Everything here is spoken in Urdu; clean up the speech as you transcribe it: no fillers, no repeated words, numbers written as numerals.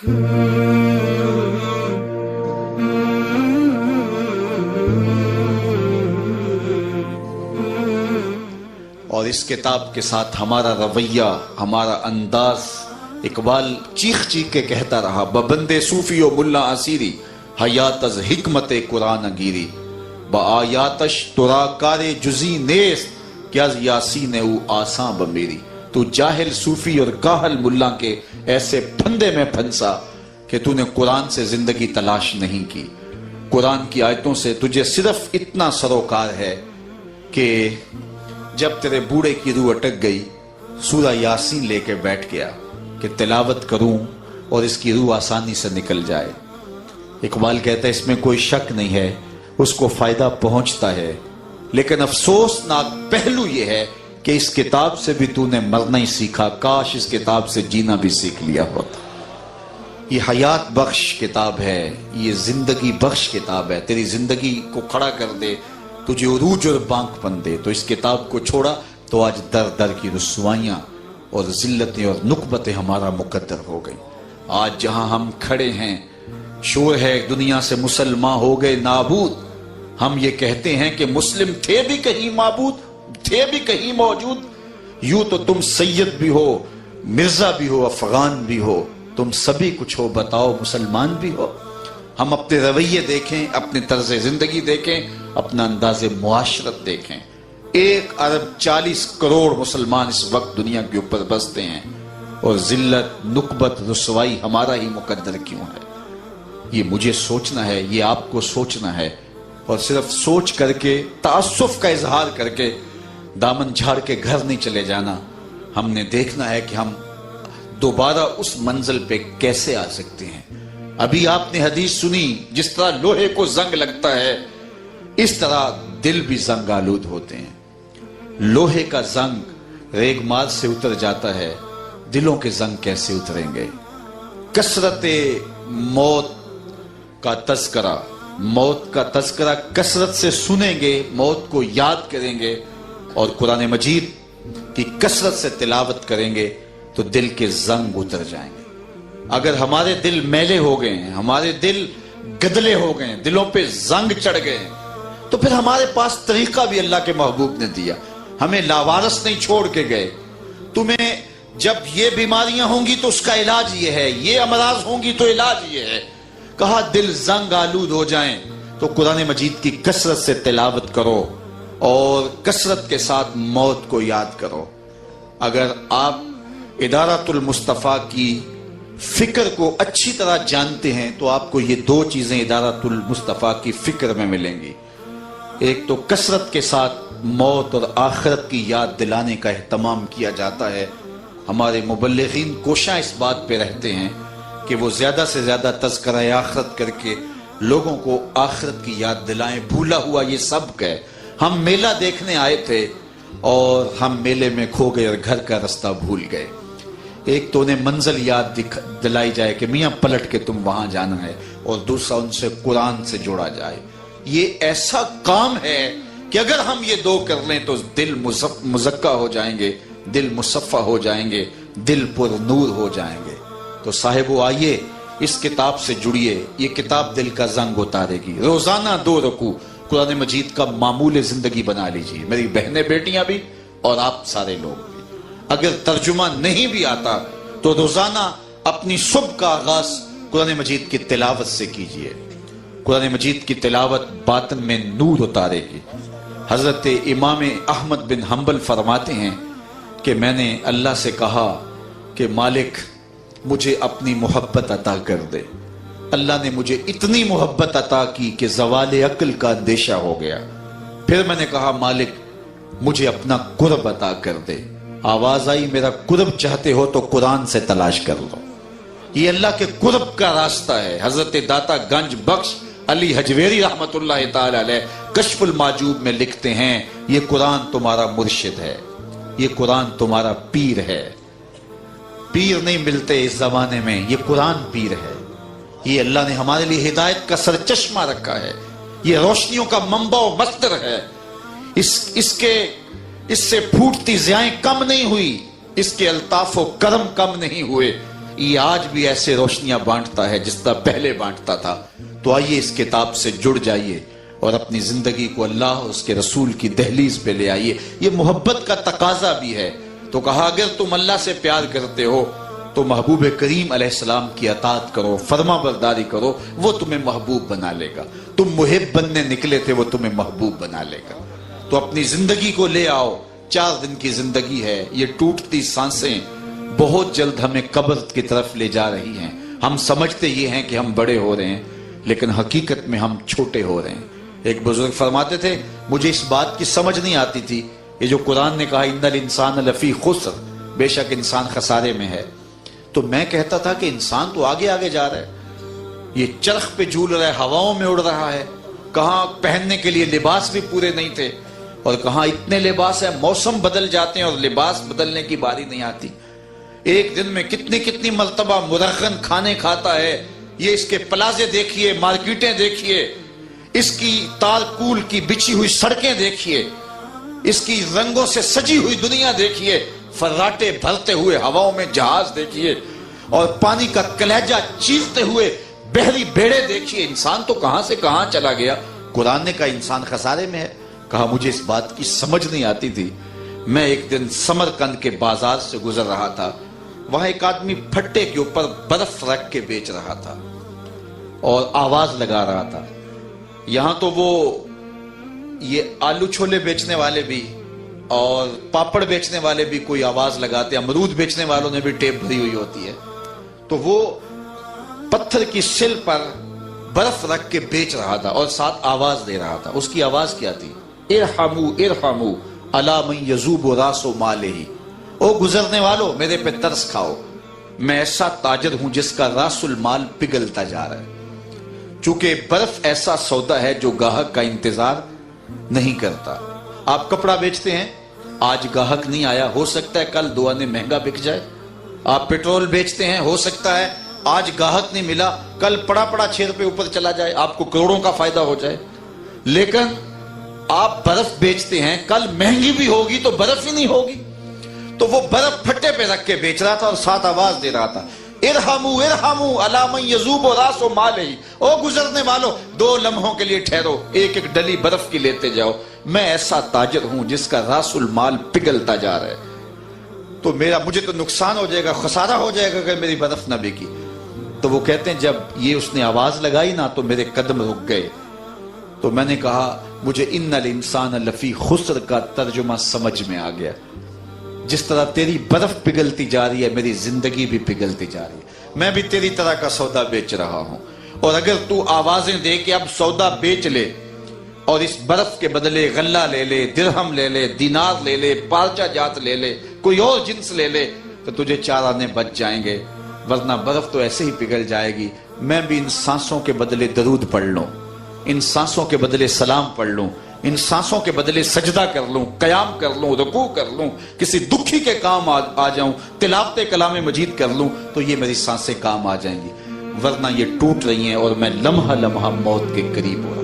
اور اس کتاب کے ساتھ ہمارا رویہ، ہمارا انداز، اقبال چیخ چیخ کے کہتا رہا، ببندے صوفی و ملا اسیری حیات از حکمت قرآن گیری، با آیاتش ترا کار جزی نیست کیا یاسین او آساں بمیری۔ تو جاہل صوفی اور کاہل ملا کے ایسے پھندے میں پھنسا کہ تو نے قرآن سے زندگی تلاش نہیں کی۔ قرآن کی آیتوں سے تجھے صرف اتنا سروکار ہے کہ جب تیرے بوڑھے کی روح اٹک گئی، سورہ یاسین لے کے بیٹھ گیا کہ تلاوت کروں اور اس کی روح آسانی سے نکل جائے۔ اقبال کہتا ہے اس میں کوئی شک نہیں ہے، اس کو فائدہ پہنچتا ہے، لیکن افسوسناک پہلو یہ ہے کہ اس کتاب سے بھی تو نے مرنا ہی سیکھا، کاش اس کتاب سے جینا بھی سیکھ لیا ہوتا۔ یہ حیات بخش کتاب ہے، یہ زندگی بخش کتاب ہے، تیری زندگی کو کھڑا کر دے، تجھے عروج اور بانک پن دے۔ تو اس کتاب کو چھوڑا تو آج در در کی رسوائیاں اور ذلتیں اور نکبتیں ہمارا مقدر ہو گئی۔ آج جہاں ہم کھڑے ہیں شور ہے دنیا سے مسلمان ہو گئے نابود۔ ہم یہ کہتے ہیں کہ مسلم تھے بھی کہیں معبود، تھے بھی کہیں موجود۔ یوں تو تم سید بھی ہو، مرزا بھی ہو، افغان بھی ہو، تم سبھی کچھ ہو، بتاؤ مسلمان بھی ہو۔ ہم اپنے رویے دیکھیں، اپنے طرز زندگی دیکھیں، اپنا انداز معاشرت دیکھیں۔ 1.40 ارب مسلمان اس وقت دنیا کے اوپر بستے ہیں، اور ذلت، نکبت، رسوائی ہمارا ہی مقدر کیوں ہے؟ یہ مجھے سوچنا ہے، یہ آپ کو سوچنا ہے، اور صرف سوچ کر کے، تعصف کا اظہار کر کے دامن جھاڑ کے گھر نہیں چلے جانا۔ ہم نے دیکھنا ہے کہ ہم دوبارہ اس منزل پہ کیسے آ سکتے ہیں۔ ابھی آپ نے حدیث سنی، جس طرح لوہے کو زنگ لگتا ہے اس طرح دل بھی زنگ آلود ہوتے ہیں۔ لوہے کا زنگ ریگ مار سے اتر جاتا ہے، دلوں کے زنگ کیسے اتریں گے؟ کثرت موت کا تذکرہ، موت کا تذکرہ کثرت سے سنیں گے، موت کو یاد کریں گے، اور قرآن مجید کی کثرت سے تلاوت کریں گے تو دل کے زنگ اتر جائیں گے۔ اگر ہمارے دل میلے ہو گئے ہیں، ہمارے دل گدلے ہو گئے ہیں، دلوں پہ زنگ چڑھ گئے ہیں، تو پھر ہمارے پاس طریقہ بھی اللہ کے محبوب نے دیا، ہمیں لاوارث نہیں چھوڑ کے گئے۔ تمہیں جب یہ بیماریاں ہوں گی تو اس کا علاج یہ ہے، یہ امراض ہوں گی تو علاج یہ ہے۔ کہا دل زنگ آلود ہو جائیں تو قرآن مجید کی کثرت سے تلاوت کرو اور کثرت کے ساتھ موت کو یاد کرو۔ اگر آپ ادارۃ المصطفیٰ کی فکر کو اچھی طرح جانتے ہیں تو آپ کو یہ دو چیزیں ادارۃ المصطفیٰ کی فکر میں ملیں گی۔ ایک تو کثرت کے ساتھ موت اور آخرت کی یاد دلانے کا اہتمام کیا جاتا ہے۔ ہمارے مبلغین کوشاں اس بات پہ رہتے ہیں کہ وہ زیادہ سے زیادہ تذکرہ آخرت کر کے لوگوں کو آخرت کی یاد دلائیں۔ بھولا ہوا یہ سبق ہے۔ ہم میلہ دیکھنے آئے تھے اور ہم میلے میں کھو گئے اور گھر کا رستہ بھول گئے۔ ایک تو انہیں منزل یاد دلائی جائے کہ میاں پلٹ کے تم وہاں جانا ہے، اور دوسرا ان سے قرآن سے جوڑا جائے۔ یہ ایسا کام ہے کہ اگر ہم یہ دو کر لیں تو دل مزکہ ہو جائیں گے، دل مصفہ ہو جائیں گے، دل پر نور ہو جائیں گے۔ تو صاحبو آئیے اس کتاب سے جڑیے، یہ کتاب دل کا زنگ اتارے گی۔ روزانہ 2 رکوع قرآن مجید کا معمول زندگی بنا لیجیے، میری بہنیں بیٹیاں بھی اور آپ سارے لوگ بھی۔ اگر ترجمہ نہیں بھی آتا تو روزانہ اپنی صبح کا آغاز قرآن مجید کی تلاوت سے کیجیے۔ قرآن مجید کی تلاوت باطن میں نور اتارے گی۔ حضرت امام احمد بن حنبل فرماتے ہیں کہ میں نے اللہ سے کہا کہ مالک مجھے اپنی محبت عطا کر دے۔ اللہ نے مجھے اتنی محبت عطا کی کہ زوال عقل کا اندیشہ ہو گیا۔ پھر میں نے کہا مالک مجھے اپنا قرب عطا کر دے۔ آواز آئی میرا قرب چاہتے ہو تو قرآن سے تلاش کر لو۔ یہ اللہ کے قرب کا راستہ ہے۔ حضرت داتا گنج بخش علی حجویری رحمت اللہ تعالی علیہ کشف المعجوب میں لکھتے ہیں یہ قرآن تمہارا مرشد ہے، یہ قرآن تمہارا پیر ہے۔ پیر نہیں ملتے اس زمانے میں، یہ قرآن پیر ہے۔ یہ اللہ نے ہمارے لیے ہدایت کا سرچشمہ رکھا ہے، یہ روشنیوں کا منبع و مصدر ہے۔ اس سے پھوٹتی ضیائیں کم نہیں ہوئی، اس کے الطاف و کرم کم نہیں ہوئے، یہ آج بھی ایسے روشنیاں بانٹتا ہے جس طرح پہلے بانٹتا تھا. تو آئیے اس کتاب سے جڑ جائیے اور اپنی زندگی کو اللہ اور اس کے رسول کی دہلیز پہ لے آئیے. یہ محبت کا تقاضا بھی ہے. تو کہا اگر تم اللہ سے پیار کرتے ہو تو محبوب کریم علیہ السلام کی اطاعت کرو، فرما برداری کرو، وہ تمہیں محبوب بنا لے گا. تم محب بننے نکلے تھے، وہ تمہیں محبوب بنا لے گا. تو اپنی زندگی کو لے آؤ. 4 دن کی زندگی ہے. یہ ٹوٹتی سانسیں بہت جلد ہمیں قبر کی طرف لے جا رہی ہیں. ہم سمجھتے یہ ہیں کہ ہم بڑے ہو رہے ہیں، لیکن حقیقت میں ہم چھوٹے ہو رہے ہیں. ایک بزرگ فرماتے تھے مجھے اس بات کی سمجھ نہیں آتی تھی، یہ جو قرآن نے کہا ان الانسان لفی خسر، بے شک انسان خسارے میں ہے. تو میں کہتا تھا کہ انسان تو آگے آگے جا رہا ہے، یہ چرخ پہ جھول رہا ہے، ہواؤں میں اڑ رہا ہے. کہاں پہننے کے لیے لباس بھی پورے نہیں تھے، اور کہاں اتنے لباس ہیں، موسم بدل جاتے ہیں اور لباس بدلنے کی باری نہیں آتی. ایک دن میں کتنی مرتبہ مرغن کھانے کھاتا ہے. یہ اس کے پلازے دیکھیے، مارکیٹیں دیکھیے، اس کی تارکول کی بچھی ہوئی سڑکیں دیکھیے، اس کی رنگوں سے سجی ہوئی دنیا دیکھیے، فراٹے بھرتے ہوئے ہواؤں میں جہاز دیکھیے، اور پانی کا کلیجہ چیرتے ہوئے بحری بیڑے دیکھیے. انسان تو کہاں سے کہاں چلا گیا. قرآن نے کہا انسان خسارے میں ہے. کہا مجھے اس بات کی سمجھ نہیں آتی تھی. میں ایک دن سمرقند کے بازار سے گزر رہا تھا. وہاں ایک آدمی پھٹے کے اوپر برف رکھ کے بیچ رہا تھا اور آواز لگا رہا تھا. یہاں تو وہ یہ آلو چھولے بیچنے والے بھی اور پاپڑ بیچنے والے بھی کوئی آواز لگاتے، امرود بیچنے والوں نے بھی ٹیپ بھری ہوئی ہوتی ہے. تو وہ پتھر کی سل پر برف رکھ کے بیچ رہا تھا اور ساتھ آواز دے رہا تھا. اس کی آواز کیا تھی؟ ارحمو ارحمو علی من یذوب راس مالہ، او گزرنے والو میرے پہ ترس کھاؤ، میں ایسا تاجر ہوں جس کا راس المال پگھلتا جا رہا ہے. چونکہ برف ایسا سودا ہے جو گاہک کا انتظار نہیں کرتا. آپ کپڑا بیچتے ہیں، آج گاہک نہیں آیا، ہو سکتا ہے کل 2 آنے مہنگا بک جائے. آپ پیٹرول بیچتے ہیں، ہو سکتا ہے آج گاہک نہیں ملا، کل پڑا 6 روپے اوپر چلا جائے، آپ کو کروڑوں کا فائدہ ہو جائے. لیکن آپ برف بیچتے ہیں، کل مہنگی بھی ہوگی تو برف ہی نہیں ہوگی. تو وہ برف پھٹے پہ رکھ کے بیچ رہا تھا اور ساتھ آواز دے رہا تھا ارحمو ارحمو علی من یذوب راس مالہ، او گزرنے والو 2 لمحوں کے لیے ٹھہرو، ایک ڈلی برف کی لیتے جاؤ، میں ایسا تاجر ہوں جس کا راس المال پگھلتا جا رہا ہے. تو مجھے تو نقصان ہو جائے گا، خسارہ ہو جائے گا اگر میری برف نہ بکی. تو وہ کہتے ہیں جب یہ اس نے آواز لگائی نا تو میرے قدم رک گئے. تو میں نے کہا مجھے ان الانسان لفی خسر کا ترجمہ سمجھ میں آ گیا. جس طرح تیری برف پگھلتی جا رہی ہے، میری زندگی بھی پگھلتی جا رہی ہے. میں بھی تیری طرح کا سودا بیچ رہا ہوں، اور اگر تو آوازیں دے کے اب سودا بیچ لے اور اس برف کے بدلے غلہ لے لے، درہم لے لے، دینار لے لے، پارچہ جات لے لے، کوئی اور جنس لے لے، تو تجھے 4 آنے بچ جائیں گے، ورنہ برف تو ایسے ہی پگھل جائے گی. میں بھی ان سانسوں کے بدلے درود پڑھ لوں، ان سانسوں کے بدلے سلام پڑھ لوں، ان سانسوں کے بدلے سجدہ کر لوں، قیام کر لوں، رکوع کر لوں، کسی دکھی کے کام آ جاؤں، تلاوت کلام مجید کر لوں، تو یہ میری سانسیں کام آ جائیں گی. ورنہ یہ ٹوٹ رہی ہیں اور میں لمحہ لمحہ موت کے قریب ہو رہا ہوں.